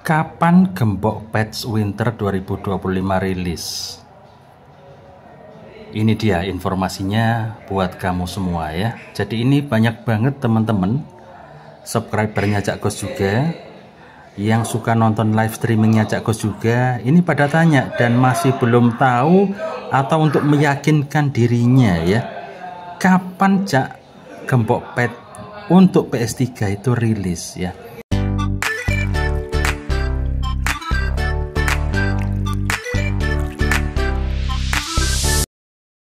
Kapan Gembok Patch Winter 2025 rilis? Ini dia informasinya buat kamu semua ya. Jadi ini banyak banget teman-teman subscribernya Cak Ghost juga, yang suka nonton live streamingnya Cak Ghost juga, ini pada tanya dan masih belum tahu atau untuk meyakinkan dirinya ya, kapan Cak Gembok Patch untuk PS3 itu rilis ya.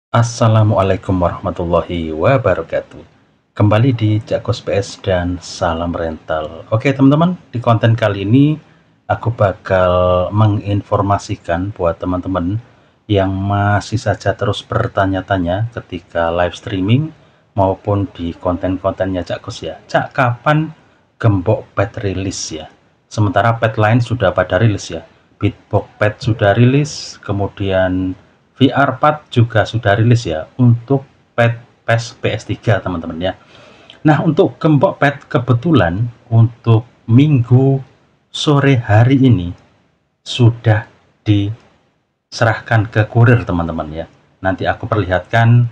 Assalamualaikum warahmatullahi wabarakatuh. Kembali di Cak Ghost PS dan salam rental. Oke teman-teman, di konten kali ini aku bakal menginformasikan buat teman-teman yang masih saja terus bertanya-tanya ketika live streaming maupun di konten-kontennya Cak Ghost ya. Cak, kapan Gembok Patch rilis ya? Sementara patch lain sudah pada rilis ya. Beatbox Patch sudah rilis, kemudian VR4 juga sudah rilis ya untuk patch PS3 teman-teman ya. Nah, untuk Gembok Patch kebetulan untuk minggu sore hari ini sudah diserahkan ke kurir teman-teman ya. Nanti aku perlihatkan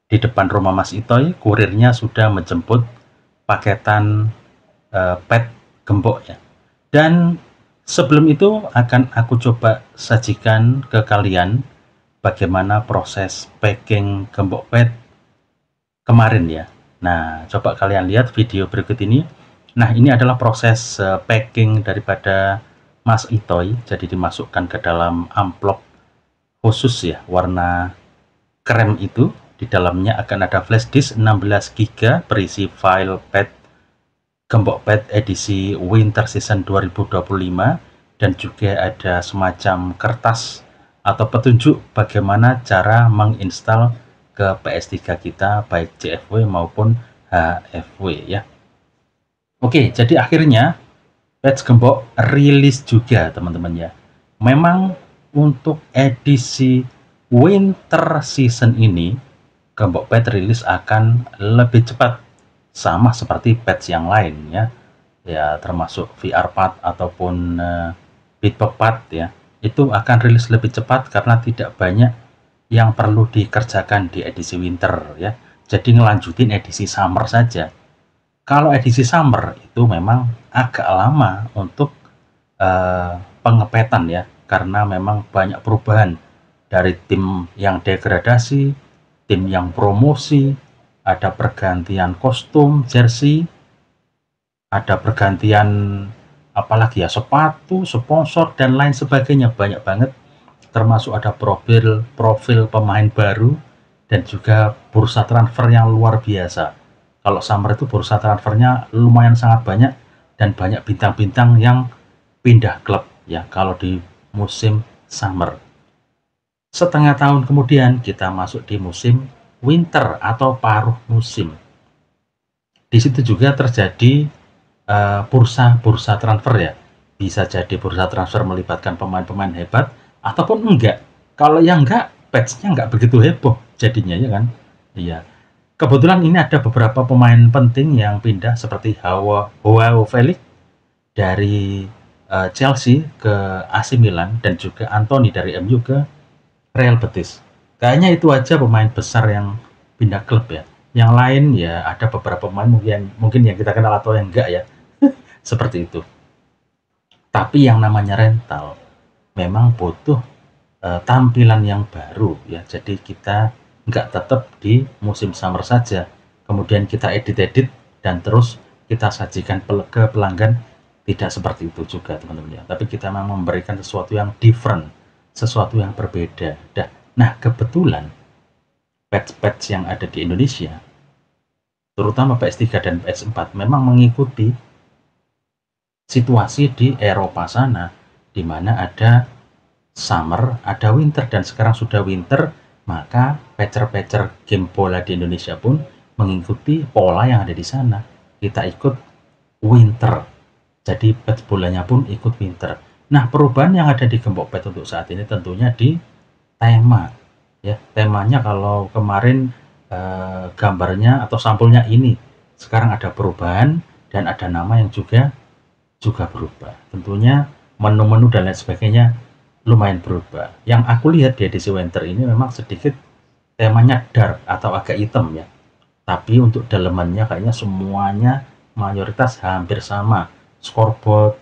di depan rumah Mas Itoy, kurirnya sudah menjemput paketan patch Gembok ya. Dan sebelum itu akan aku coba sajikan ke kalian bagaimana proses packing Gembok Patch kemarin ya. Nah, coba kalian lihat video berikut ini. Nah, ini adalah proses packing daripada Mas Itoy. Jadi dimasukkan ke dalam amplop khusus ya, warna krem itu. Di dalamnya akan ada flash disk 16 GB berisi file patch Gembok Patch edisi Winter Season 2025, dan juga ada semacam kertas atau petunjuk bagaimana cara menginstal ke PS3 kita baik CFW maupun HFW ya. Oke, jadi akhirnya patch Gembok rilis juga teman-teman ya. Memang untuk edisi Winter Season ini Gembok Patch rilis akan lebih cepat, sama seperti patch yang lain ya. Ya, termasuk VR4 ataupun Beatbox Patch ya. Itu akan rilis lebih cepat karena tidak banyak yang perlu dikerjakan di edisi winter ya. Jadi ngelanjutin edisi summer saja. Kalau edisi summer itu memang agak lama untuk pengepetan ya, karena memang banyak perubahan dari tim yang degradasi, tim yang promosi, ada pergantian kostum, jersey, ada pergantian apalagi ya, sepatu, sponsor dan lain sebagainya, banyak banget. Termasuk ada profil pemain baru dan juga bursa transfer yang luar biasa. Kalau summer itu bursa transfernya lumayan sangat banyak dan banyak bintang-bintang yang pindah klub ya kalau di musim summer. Setengah tahun kemudian kita masuk di musim winter atau paruh musim. Di situ juga terjadi bursa transfer ya. Bisa jadi bursa transfer melibatkan pemain-pemain hebat ataupun enggak. Kalau yang enggak, patch-nya enggak begitu heboh jadinya ya kan. Iya. Kebetulan ini ada beberapa pemain penting yang pindah seperti Joao Felix dari Chelsea ke AC Milan dan juga Anthony dari MU ke Real Betis. Kayaknya itu aja pemain besar yang pindah klub ya. Yang lain ya ada beberapa pemain mungkin yang kita kenal atau yang enggak ya. Seperti itu. Tapi yang namanya rental memang butuh tampilan yang baru ya. Jadi kita nggak tetap di musim summer saja, kemudian kita edit dan terus kita sajikan ke pelanggan. Tidak seperti itu juga teman-teman ya. Tapi kita memang memberikan sesuatu yang different, sesuatu yang berbeda. Nah, kebetulan patch-patch yang ada di Indonesia, terutama PS3 dan PS4, memang mengikuti situasi di Eropa sana, di mana ada summer, ada winter, dan sekarang sudah winter, maka patcher-patcher game bola di Indonesia pun mengikuti pola yang ada di sana. Kita ikut winter, jadi patch bolanya pun ikut winter. Nah, perubahan yang ada di Gembok Patch untuk saat ini tentunya di tema ya. Temanya kalau kemarin gambarnya atau sampulnya ini, sekarang ada perubahan dan ada nama yang juga juga berubah. Tentunya menu-menu dan lain sebagainya lumayan berubah. Yang aku lihat di edisi winter ini memang sedikit temanya dark atau agak hitam ya. Tapi untuk dalemannya kayaknya semuanya mayoritas hampir sama. Scoreboard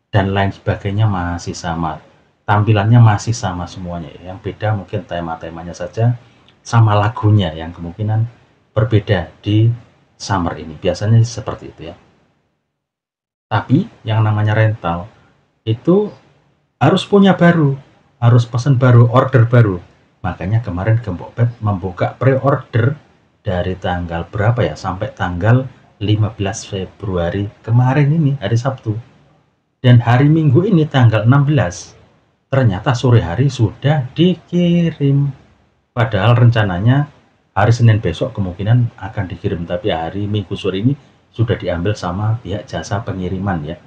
dan lain sebagainya masih sama. Tampilannya masih sama semuanya ya. Yang beda mungkin tema-temanya saja sama lagunya yang kemungkinan berbeda di summer ini. Biasanya seperti itu ya. Tapi yang namanya rental itu harus punya baru, harus pesan baru, order baru. Makanya kemarin Gembok Pet membuka pre-order dari tanggal berapa ya, sampai tanggal 15 Februari kemarin ini, hari Sabtu. Dan hari Minggu ini tanggal 16, ternyata sore hari sudah dikirim. Padahal rencananya hari Senin besok kemungkinan akan dikirim, tapi hari Minggu sore ini sudah diambil sama pihak jasa pengiriman ya,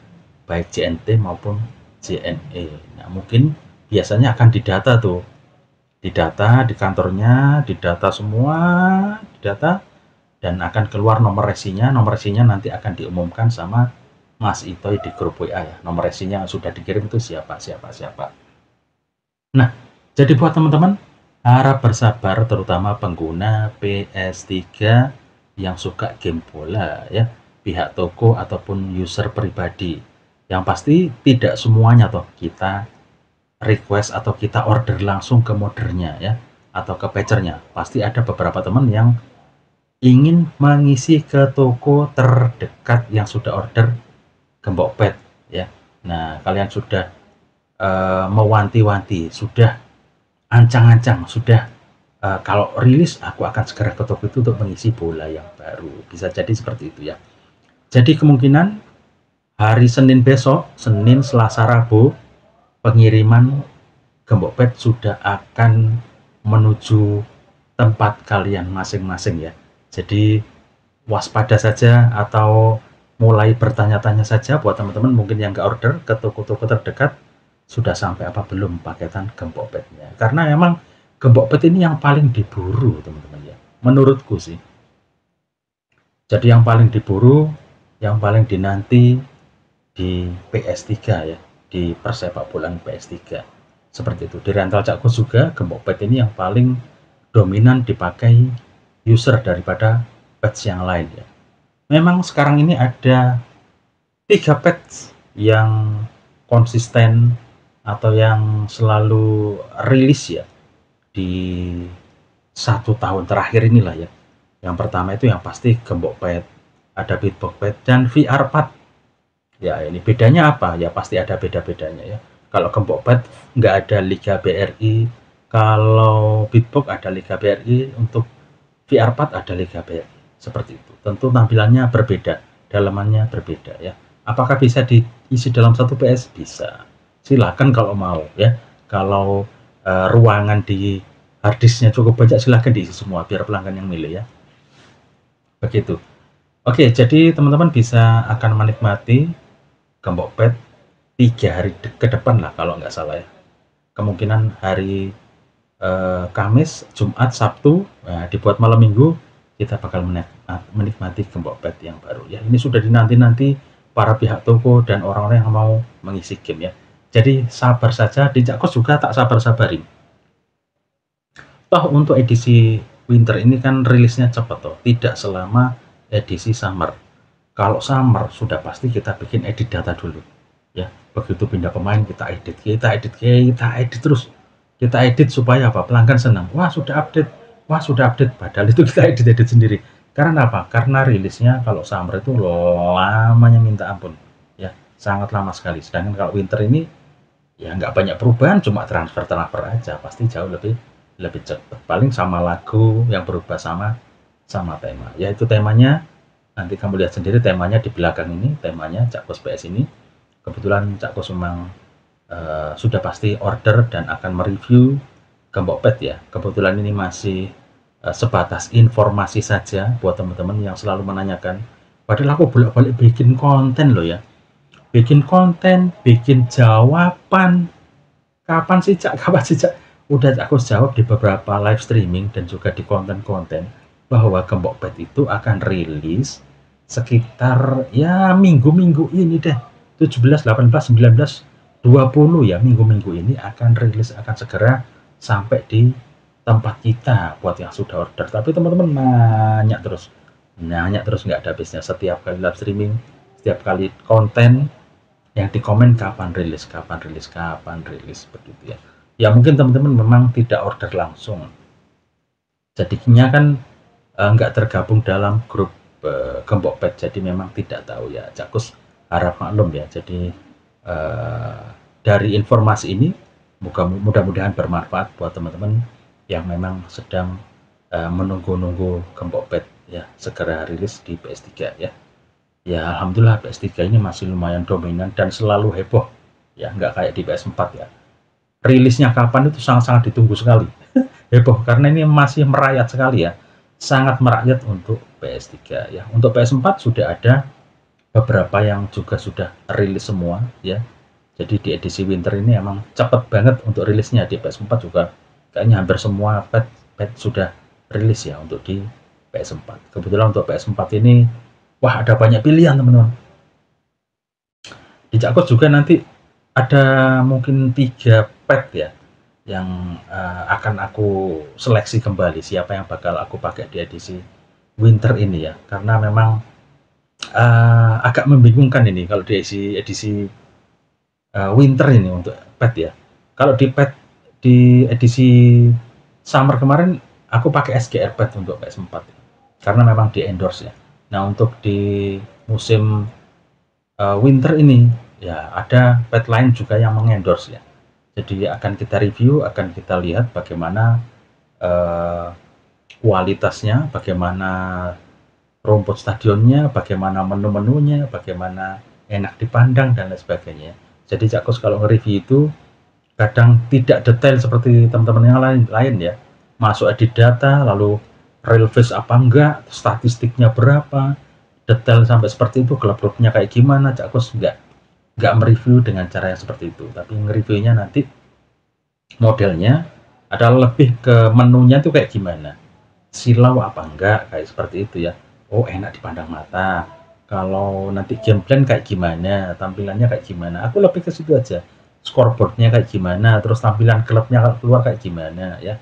baik JNT maupun JNE. Nah, mungkin biasanya akan didata tuh, didata di kantornya, didata semua, didata, dan akan keluar nomor resinya. Nomor resinya nanti akan diumumkan sama Mas Itoy di grup WA ya. Nomor resinya sudah dikirim itu siapa. Nah, jadi buat teman-teman, harap bersabar terutama pengguna PS3 yang suka game bola ya, pihak toko ataupun user pribadi. Yang pasti tidak semuanya toh kita request atau kita order langsung ke moddernya ya, atau ke patchernya. Pasti ada beberapa teman yang ingin mengisi ke toko terdekat yang sudah order Gembok Pet ya. Nah, kalian sudah mewanti-wanti, sudah ancang-ancang, sudah kalau rilis aku akan segera ke toko itu untuk mengisi bola yang baru. Bisa jadi seperti itu ya. Jadi kemungkinan hari Senin besok, Senin, Selasa, Rabu, pengiriman Gembok Pet sudah akan menuju tempat kalian masing-masing ya. Jadi waspada saja atau mulai bertanya-tanya saja buat teman-teman mungkin yang nggak order ke toko-toko terdekat, sudah sampai apa belum paketan Gembok Petnya. Karena memang Gembok Pet ini yang paling diburu teman-teman ya, menurutku sih. Jadi yang paling diburu, yang paling dinanti di PS3 ya, di persepak bolaan PS3 seperti itu. Di rental Cakkus juga Gembok Pet ini yang paling dominan dipakai user daripada patch yang lain ya. Memang sekarang ini ada 3 patch yang konsisten atau yang selalu rilis ya di 1 tahun terakhir inilah ya. Yang pertama itu yang pasti Gembok Pet, ada Beatbox Pet dan VR Pad. Ya ini bedanya apa? Ya pasti ada beda-bedanya ya. Kalau Gembok Pet nggak ada Liga BRI, kalau Beatbox ada Liga BRI, untuk VR Pad ada Liga BRI. Seperti itu. Tentu tampilannya berbeda, dalamannya berbeda ya. Apakah bisa diisi dalam satu PS? Bisa. Silakan kalau mau ya. Kalau ruangan di harddisknya cukup banyak, silahkan diisi semua biar pelanggan yang milih ya. Begitu. Oke, jadi teman-teman bisa akan menikmati Gembok Pet 3 hari ke depan lah kalau nggak salah ya. Kemungkinan hari Kamis, Jumat, Sabtu, nah, dibuat malam Minggu kita bakal menikmati Gembok Pet yang baru ya. Ini sudah dinanti-nanti para pihak toko dan orang-orang yang mau mengisi game ya. Jadi sabar saja, di Cakkus juga tak sabar-sabarin. Toh untuk edisi winter ini kan rilisnya cepat toh, tidak selama edisi summer. Kalau summer sudah pasti kita bikin edit data dulu ya. Begitu pindah pemain kita edit terus. Kita edit supaya apa? Pelanggan senang. Wah sudah update. Padahal itu kita edit sendiri. Karena apa? Karena rilisnya kalau summer itu lamanya minta ampun ya, sangat lama sekali. Sedangkan kalau winter ini ya nggak banyak perubahan, cuma transfer aja, pasti jauh lebih cepat. Paling sama lagu yang berubah sama tema. Yaitu temanya nanti kamu lihat sendiri, temanya di belakang ini, temanya Cakkus PS ini. Kebetulan Cakkus memang sudah pasti order dan akan mereview Gembok Pet ya. Kebetulan ini masih sebatas informasi saja buat teman-teman yang selalu menanyakan. Padahal aku bolak-balik bikin konten loh ya. Bikin konten, bikin jawaban. Kapan sih Cak? Udah aku jawab di beberapa live streaming dan juga di konten-konten bahwa Gembok Pet itu akan rilis sekitar ya minggu-minggu ini deh. 17, 18, 19, 20 ya, minggu-minggu ini akan rilis, akan segera sampai di tempat kita buat yang sudah order. Tapi teman-teman nanya terus nggak ada habisnya. Setiap kali live streaming, setiap kali konten yang di komen kapan rilis begitu ya. Ya mungkin teman-teman memang tidak order langsung, jadinya kan nggak tergabung dalam grup Gembok Pet, jadi memang tidak tahu ya. Cakus harap maklum ya. Jadi dari informasi ini mudah-mudahan bermanfaat buat teman-teman yang memang sedang menunggu-nunggu Gembok Pet ya segera rilis di PS3 ya. Ya alhamdulillah PS3 ini masih lumayan dominan dan selalu heboh ya, nggak kayak di PS4 ya. Rilisnya kapan itu sangat-sangat ditunggu sekali. Heboh karena ini masih merayat sekali ya, sangat merakyat untuk PS3 ya. Untuk PS4 sudah ada beberapa yang juga sudah rilis semua ya. Jadi di edisi winter ini emang cepet banget untuk rilisnya. Di PS4 juga kayaknya hampir semua pet sudah rilis ya untuk di PS4. Kebetulan untuk PS4 ini wah ada banyak pilihan teman-teman. Di Cakos juga nanti ada mungkin 3 pet ya yang akan aku seleksi kembali siapa yang bakal aku pakai di edisi winter ini ya, karena memang agak membingungkan ini kalau di edisi winter ini untuk pet ya. Kalau di pet di edisi summer kemarin aku pakai SGR pet untuk PS4 ya, karena memang di endorse ya. Nah untuk di musim winter ini ya ada pet lain juga yang mengendorse ya. Jadi akan kita review, akan kita lihat bagaimana kualitasnya, bagaimana rumput stadionnya, bagaimana menu-menunya, bagaimana enak dipandang dan lain sebagainya. Jadi Cakos kalau nge-review itu kadang tidak detail seperti teman-teman yang lain ya. Masuk edit data, lalu real face apa enggak, statistiknya berapa, detail sampai seperti itu, klub-klubnya kayak gimana. Cakos nggak mereview dengan cara yang seperti itu, tapi nge-reviewnya nanti modelnya adalah lebih ke menunya itu kayak gimana, silau apa enggak, kayak seperti itu ya. Oh enak dipandang mata, kalau nanti game plan kayak gimana, tampilannya kayak gimana, aku lebih ke situ aja. Scoreboardnya kayak gimana, terus tampilan klubnya keluar kayak gimana ya.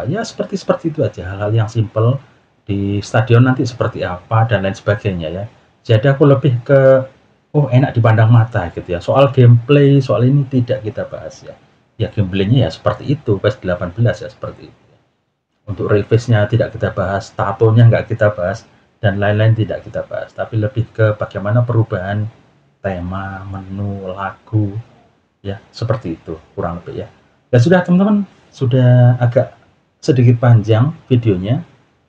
Ya seperti itu aja, hal-hal yang simple. Di stadion nanti seperti apa dan lain sebagainya ya. Jadi aku lebih ke oh enak dipandang mata gitu ya. Soal gameplay, soal ini tidak kita bahas ya. Ya gameplaynya ya seperti itu, PES 18 ya seperti itu. Untuk real face-nya tidak kita bahas, tatonya nggak kita bahas, dan lain-lain tidak kita bahas. Tapi lebih ke bagaimana perubahan tema, menu, lagu, ya seperti itu kurang lebih ya. Dan sudah teman-teman, sudah agak sedikit panjang videonya.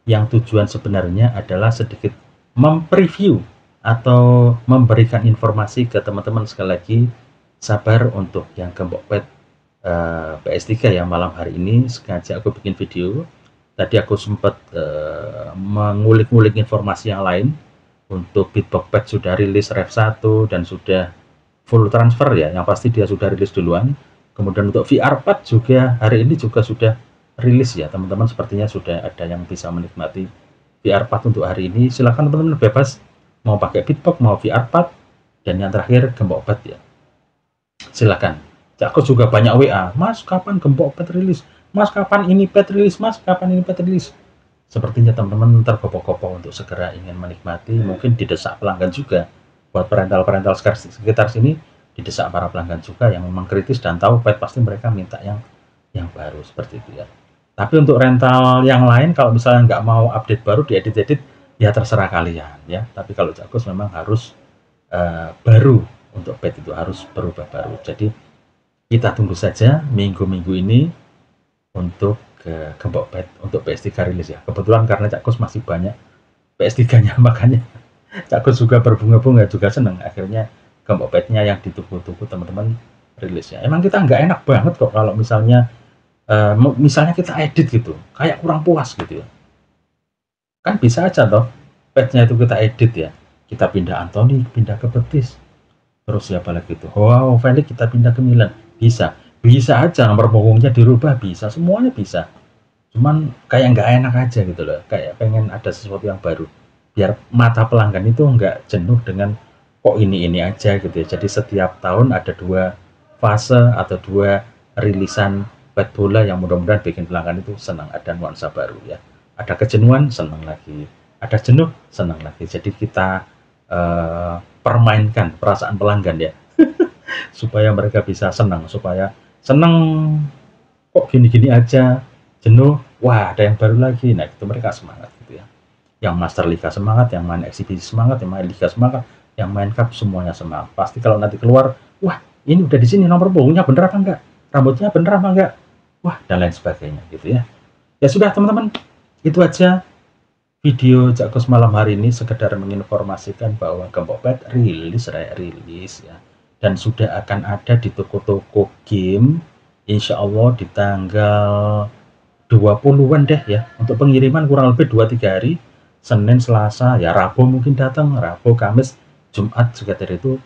Yang tujuan sebenarnya adalah sedikit mempreview atau memberikan informasi ke teman-teman. Sekali lagi sabar untuk yang Gembok Pet PS3 ya. Malam hari ini sengaja aku bikin video. Tadi aku sempat mengulik-ngulik informasi yang lain. Untuk Bitbox Pet sudah rilis Rev 1 dan sudah full transfer ya, yang pasti dia sudah rilis duluan. Kemudian untuk VR Pad juga hari ini juga sudah rilis ya teman-teman. Sepertinya sudah ada yang bisa menikmati VR Pad untuk hari ini. Silahkan teman-teman bebas mau pakai Bitbox, mau VR Pad, dan yang terakhir Gembok Pet ya. Silakan. Aku juga banyak WA, Mas kapan Gembok Pet rilis? Mas kapan ini Pet rilis? Mas kapan ini Pet rilis? Sepertinya teman-teman tergopoh-gopoh untuk segera ingin menikmati. Mungkin didesak pelanggan juga. Buat perental-perental sekitar sini, didesak para pelanggan juga yang memang kritis dan tahu Pet pasti mereka minta yang baru seperti itu ya. Tapi untuk rental yang lain, kalau misalnya nggak mau update baru, diedit-edit, ya terserah kalian ya. Tapi kalau Cakos memang harus baru, untuk Pet itu harus berubah baru. Jadi kita tunggu saja minggu-minggu ini untuk Gembok Pet untuk PS3 rilis ya. Kebetulan karena Cakos masih banyak PS3-nya, makanya Cakos juga berbunga-bunga, juga seneng akhirnya Gembok Petnya yang ditunggu-tunggu teman-teman rilis ya. Emang kita nggak enak banget kok kalau misalnya kita edit gitu, kayak kurang puas gitu ya. Kan bisa aja toh petnya itu kita edit ya, kita pindah Anthony, pindah ke Betis, terus siapa lagi tuh, wow Felix kita pindah ke Milan, bisa aja nomor punggungnya dirubah, bisa, semuanya bisa. Cuman kayak nggak enak aja gitu loh, kayak pengen ada sesuatu yang baru biar mata pelanggan itu nggak jenuh dengan kok ini aja gitu ya. Jadi setiap tahun ada 2 fase atau 2 rilisan bat bola yang mudah-mudahan bikin pelanggan itu senang, ada nuansa baru ya. Ada kejenuhan, senang lagi. Ada jenuh, senang lagi. Jadi kita permainkan perasaan pelanggan ya, supaya mereka bisa senang, supaya senang kok gini-gini aja, jenuh, wah ada yang baru lagi. Nah itu mereka semangat gitu ya. Yang Master Liga semangat, yang main eksibisi semangat, yang main Liga semangat, yang main Cup semuanya semangat. Pasti kalau nanti keluar, wah ini udah di sini nomor punggungnya bener apa enggak? Rambutnya bener apa enggak? Wah dan lain sebagainya gitu ya. Ya sudah teman-teman, itu aja video Jakkus malam hari ini, sekedar menginformasikan bahwa Gembok Pet rilis ya, dan sudah akan ada di toko-toko game insya Allah di tanggal 20-an deh ya, untuk pengiriman kurang lebih 2-3 hari, Senin, Selasa, ya Rabu mungkin datang, Rabu, Kamis, Jumat juga dari itu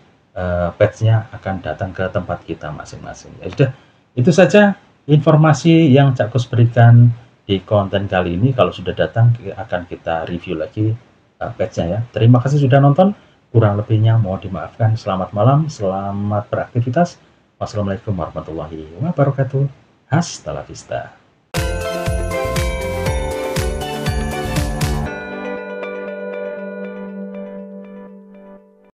patch-nya akan datang ke tempat kita masing-masing. Ya sudah, itu saja informasi yang Jakkus berikan di konten kali ini. Kalau sudah datang akan kita review lagi patch-nya ya. Terima kasih sudah nonton, kurang lebihnya mohon dimaafkan. Selamat malam, selamat beraktivitas. Wassalamualaikum warahmatullahi wabarakatuh. Hasta la vista.